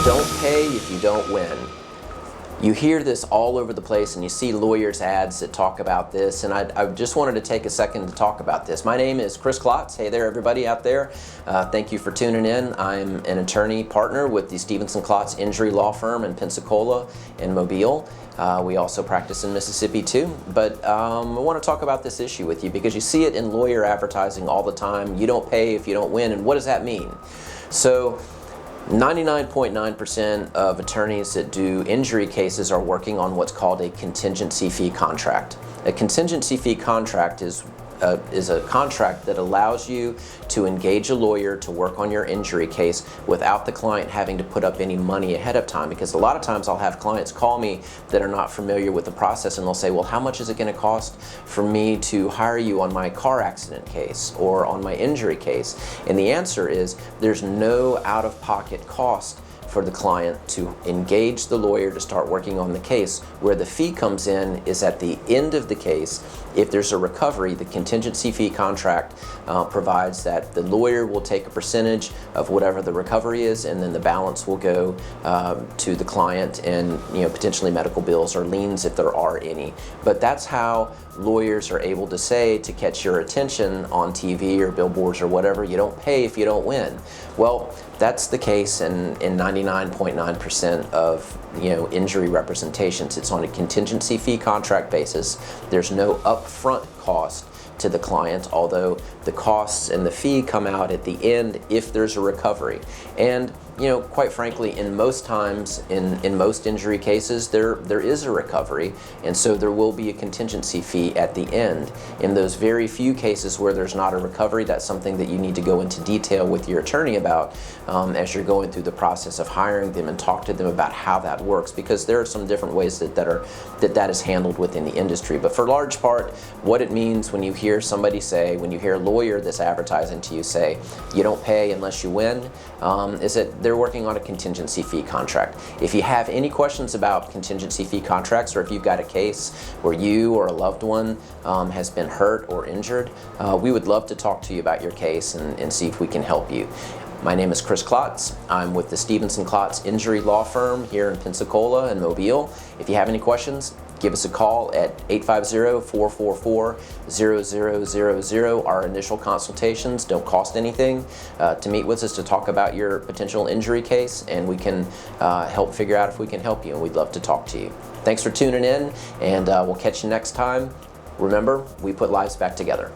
You don't pay if you don't win. You hear this all over the place, and you see lawyers' ads that talk about this, and I just wanted to take a second to talk about this. My name is Chris Klotz. Hey there, everybody out there. Thank you for tuning in. I'm an attorney partner with the Stevenson Klotz injury law firm in Pensacola and Mobile. We also practice in Mississippi too, but I want to talk about this issue with you because you see it in lawyer advertising all the time. You don't pay if you don't win, and what does that mean? So 99.9% of attorneys that do injury cases are working on what's called a contingency fee contract. A contingency fee contract is a contract that allows you to engage a lawyer to work on your injury case without the client having to put up any money ahead of time. Because a lot of times I'll have clients call me that are not familiar with the process, and they'll say, well, how much is it going to cost for me to hire you on my car accident case or on my injury case? And the answer is there's no out-of-pocket cost for the client to engage the lawyer to start working on the case. Where the fee comes in is at the end of the case. If there's a recovery, the contingency fee contract provides that the lawyer will take a percentage of whatever the recovery is, and then the balance will go to the client, and potentially medical bills or liens if there are any. But that's how lawyers are able to say, to catch your attention on TV or billboards or whatever, you don't pay if you don't win. Well, that's the case in 99.9% of injury representations. It's on a contingency fee contract basis. There's no upfront cost to the client, although the costs and the fee come out at the end if there's a recovery. And quite frankly, in most times, in most injury cases, there is a recovery, and so there will be a contingency fee at the end. In those very few cases where there's not a recovery, that's something that you need to go into detail with your attorney about as you're going through the process of hiring them, and talk to them about how that works, because there are some different ways that is handled within the industry. But for large part, what it means when you hear somebody say, when you hear a lawyer that's advertising to you say, you don't pay unless you win, is that they're working on a contingency fee contract. If you have any questions about contingency fee contracts, or if you've got a case where you or a loved one has been hurt or injured, we would love to talk to you about your case and see if we can help you. My name is Chris Klotz. I'm with the Stevenson Klotz injury law firm here in Pensacola and Mobile. If you have any questions, give us a call at 850-444-0000. Our initial consultations don't cost anything to meet with us to talk about your potential injury case, and we can help figure out if we can help you, and we'd love to talk to you. Thanks for tuning in, and we'll catch you next time. Remember, we put lives back together.